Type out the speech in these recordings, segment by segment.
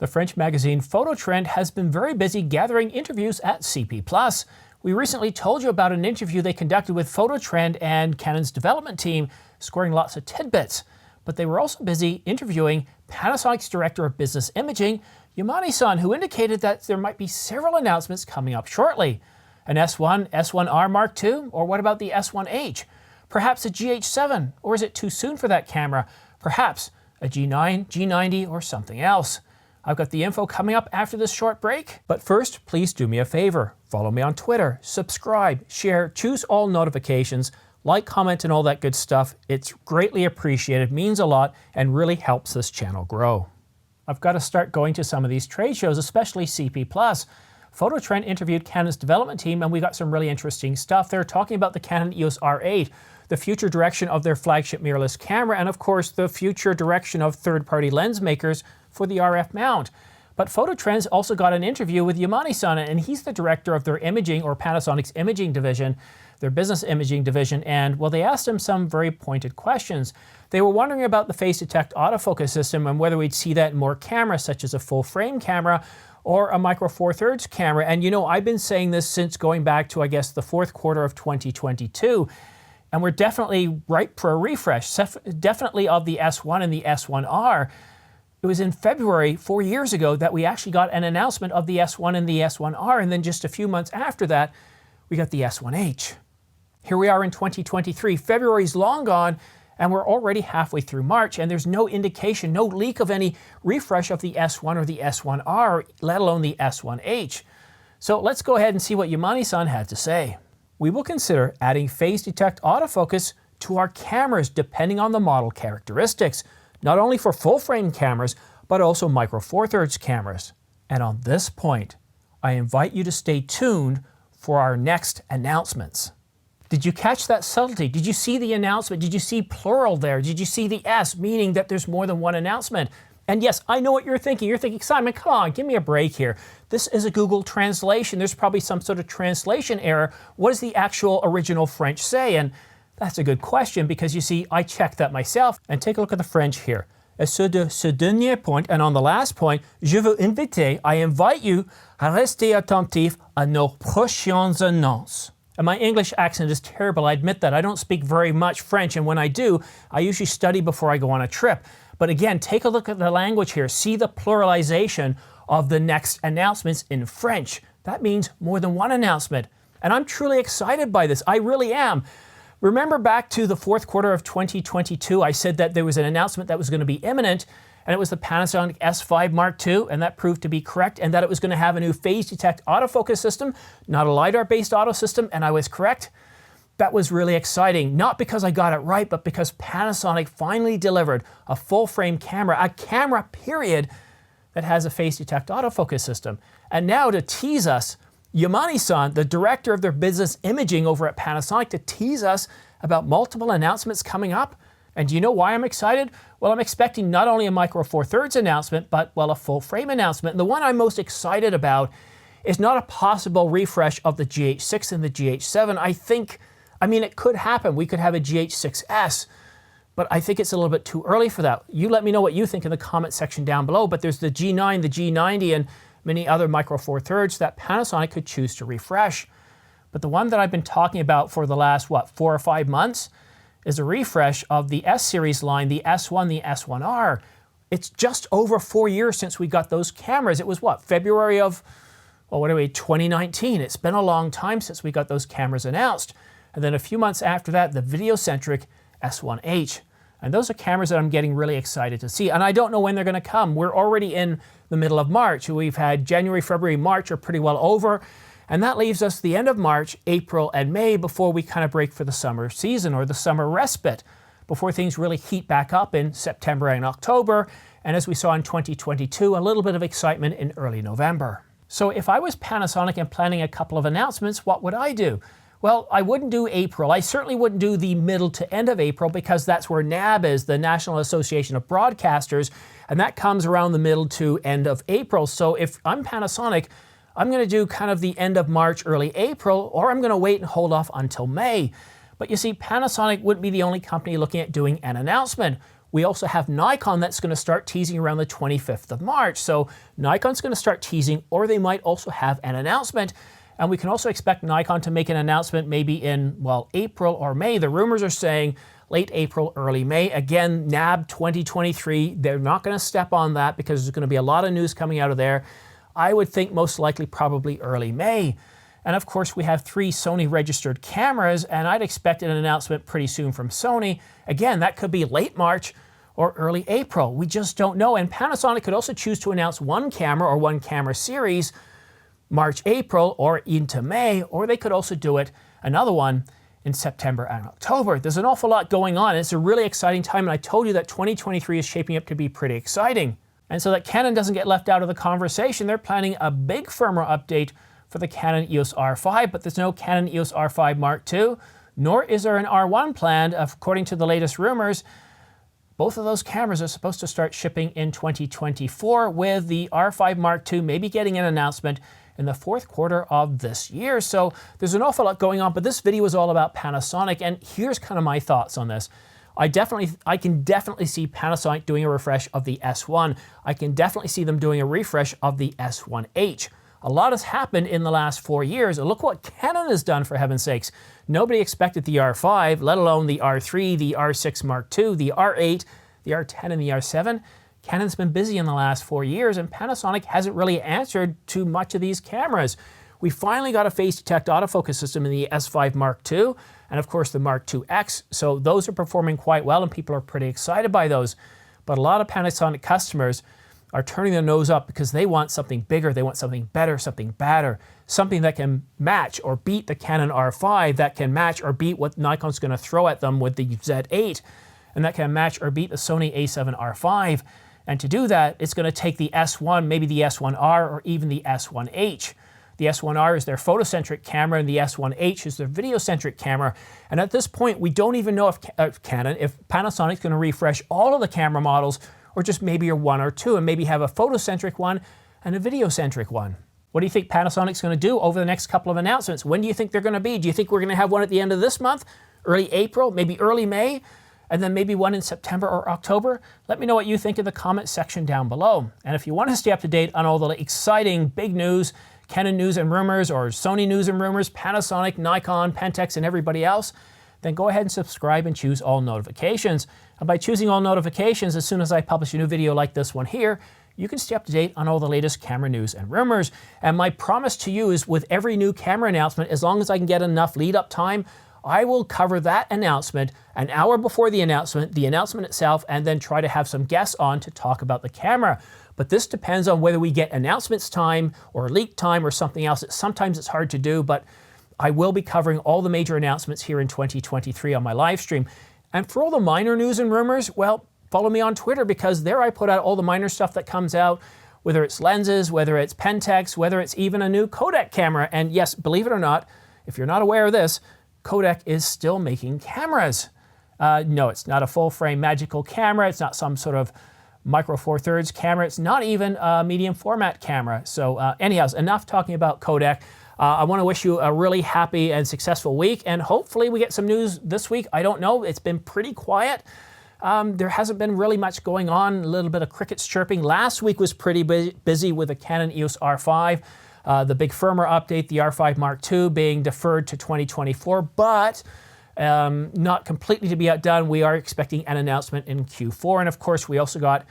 The French magazine Phototrend has been very busy gathering interviews at CP+. We recently told you about an interview they conducted with Phototrend and Canon's development team, scoring lots of tidbits. But they were also busy interviewing Panasonic's Director of Business Imaging, Yamane-San, who indicated that there might be several announcements coming up shortly. An S1, S1R Mark II, or what about the S1H? Perhaps a GH7, or is it too soon for that camera? Perhaps a G9, G90, or something else. I've got the info coming up after this short break. But first, please do me a favor. Follow me on Twitter, subscribe, share, choose all notifications, like, comment, and all that good stuff. It's greatly appreciated, means a lot, and really helps this channel grow. I've got to start going to some of these trade shows, especially CP+. Phototrend interviewed Canon's development team, and we got some really interesting stuff. They're talking about the Canon EOS R8, the future direction of their flagship mirrorless camera, and of course the future direction of third-party lens makers for the RF mount. But Phototrend's also got an interview with Yamane-San, and he's the director of their imaging, or Panasonic's imaging division, their business imaging division, and well, they asked him some very pointed questions. They were wondering about the phase detect autofocus system and whether we'd see that in more cameras, such as a full frame camera or a micro four thirds camera. And you know, I've been saying this since going back to, I guess, the fourth quarter of 2022. And we're definitely ripe for a refresh, definitely of the S1 and the S1R. It was in February, 4 years ago, that we actually got an announcement of the S1 and the S1R, and then just a few months after that, we got the S1H. Here we are in 2023. February's long gone, and we're already halfway through March, and there's no indication, no leak of any refresh of the S1 or the S1R, let alone the S1H. So let's go ahead and see what Yamane-san had to say. We will consider adding phase detect autofocus to our cameras depending on the model characteristics, not only for full frame cameras, but also micro four thirds cameras. And on this point, I invite you to stay tuned for our next announcements. Did you catch that subtlety? Did you see the announcement? Did you see plural there? Did you see the S, meaning that there's more than one announcement? And yes, I know what you're thinking. You're thinking, Simon, come on, give me a break here. This is a Google translation. There's probably some sort of translation error. What does the actual original French say? And that's a good question, because you see, I checked that myself. And take a look at the French here. Et sur ce dernier point, and on the last point, je veux inviter, I invite you à rester attentif à nos prochaines annonces. And my English accent is terrible, I admit that. I don't speak very much French, and when I do, I usually study before I go on a trip. But again, take a look at the language here. See the pluralization of the next announcements in French. That means more than one announcement. And I'm truly excited by this. I really am. Remember back to the fourth quarter of 2022, I said that there was an announcement that was going to be imminent, and it was the Panasonic S5 Mark II, and that proved to be correct, and that it was going to have a new phase detect autofocus system, not a LiDAR-based auto system, and I was correct. That was really exciting, not because I got it right, but because Panasonic finally delivered a full-frame camera, a camera period, that has a phase detect autofocus system. And now to tease us, Yamane-san, the director of their business imaging over at Panasonic, to tease us about multiple announcements coming up. And do you know why I'm excited? Well, I'm expecting not only a micro four thirds announcement, but, well, a full frame announcement. And the one I'm most excited about is not a possible refresh of the GH6 and the GH7. I mean, it could happen. We could have a GH6S, but I think it's a little bit too early for that. You let me know what you think in the comment section down below, but there's the G9, the G90, and many other micro four thirds that Panasonic could choose to refresh. But the one that I've been talking about for the last, 4 or 5 months is a refresh of the S-series line, the S1, the S1R. It's just over 4 years since we got those cameras. It was February of, 2019. It's been a long time since we got those cameras announced. And then a few months after that, the video-centric S1H. And those are cameras that I'm getting really excited to see. And I don't know when they're going to come. We're already in the middle of March. We've had January, February, March are pretty well over. And that leaves us the end of March, April, and May before we kind of break for the summer season or the summer respite, before things really heat back up in September and October. And as we saw in 2022, a little bit of excitement in early November. So if I was Panasonic and planning a couple of announcements, what would I do? Well, I wouldn't do April. I certainly wouldn't do the middle to end of April, because that's where NAB is, the National Association of Broadcasters, and that comes around the middle to end of April. So if I'm Panasonic, I'm going to do kind of the end of March, early April, or I'm going to wait and hold off until May. But you see, Panasonic wouldn't be the only company looking at doing an announcement. We also have Nikon that's going to start teasing around the 25th of March. So Nikon's going to start teasing, or they might also have an announcement. And we can also expect Nikon to make an announcement maybe in, well, April or May. The rumors are saying late April, early May. Again, NAB 2023, they're not going to step on that because there's going to be a lot of news coming out of there. I would think most likely probably early May. And of course, we have 3 Sony registered cameras, and I'd expect an announcement pretty soon from Sony. Again, that could be late March or early April. We just don't know. And Panasonic could also choose to announce one camera or one camera series March, April, or into May, or they could also do it, another one, in September and October. There's an awful lot going on. It's a really exciting time, and I told you that 2023 is shaping up to be pretty exciting. And so that Canon doesn't get left out of the conversation, they're planning a big firmware update for the Canon EOS R5, but there's no Canon EOS R5 Mark II, nor is there an R1 planned, according to the latest rumors. Both of those cameras are supposed to start shipping in 2024, with the R5 Mark II maybe getting an announcement in the 4th quarter of this year. So there's an awful lot going on, but this video is all about Panasonic, and here's kind of my thoughts on this. I can definitely see Panasonic doing a refresh of the S1. I can definitely see them doing a refresh of the S1H. A lot has happened in the last 4 years. Look what Canon has done, for heaven's sakes. Nobody expected the R5, let alone the R3, the R6 Mark II, the R8, the R10, and the R7. Canon's been busy in the last 4 years, and Panasonic hasn't really answered to much of these cameras. We finally got a phase detect autofocus system in the S5 Mark II, and of course the Mark IIX, so those are performing quite well, and people are pretty excited by those. But a lot of Panasonic customers are turning their nose up because they want something bigger, they want something better, something badder, something that can match or beat the Canon R5, that can match or beat what Nikon's going to throw at them with the Z8, and that can match or beat the Sony A7 R5. And to do that, it's going to take the S1, maybe the S1R, or even the S1H. The S1R is their photocentric camera, and the S1H is their videocentric camera. And at this point, we don't even know if Panasonic's going to refresh all of the camera models, or just maybe a 1 or 2, and maybe have a photocentric one and a videocentric one. What do you think Panasonic's going to do over the next couple of announcements? When do you think they're going to be? Do you think we're going to have one at the end of this month, early April, maybe early May? And then maybe one in September or October? Let me know what you think in the comment section down below. And if you want to stay up to date on all the exciting big news, Canon news and rumors, or Sony news and rumors, Panasonic, Nikon, Pentax, and everybody else, then go ahead and subscribe and choose all notifications. And by choosing all notifications, as soon as I publish a new video like this one here, you can stay up to date on all the latest camera news and rumors. And my promise to you is, with every new camera announcement, as long as I can get enough lead up time, I will cover that announcement an hour before the announcement itself, and then try to have some guests on to talk about the camera. But this depends on whether we get announcements time or leak time or something else. Sometimes it's hard to do, but I will be covering all the major announcements here in 2023 on my live stream. And for all the minor news and rumors, well, follow me on Twitter, because there I put out all the minor stuff that comes out, whether it's lenses, whether it's Pentax, whether it's even a new Kodak camera. And yes, believe it or not, if you're not aware of this, Kodak is still making cameras. No, it's not a full-frame magical camera. It's not some sort of micro four thirds camera. It's not even a medium format camera. So anyhow, enough talking about Kodak. I want to wish you a really happy and successful week, and hopefully we get some news this week. I don't know. It's been pretty quiet. There hasn't been really much going on. A little bit of crickets chirping. Last week was pretty busy with the Canon EOS R5. The big firmware update, the R5 Mark II, being deferred to 2024, but not completely to be outdone. We are expecting an announcement in Q4. And of course, we also got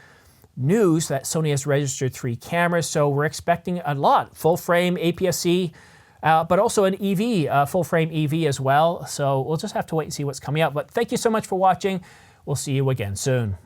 news that Sony has registered 3 cameras, so we're expecting a lot. Full frame APS-C, but also an EV, full frame EV as well. So we'll just have to wait and see what's coming out. But thank you so much for watching. We'll see you again soon.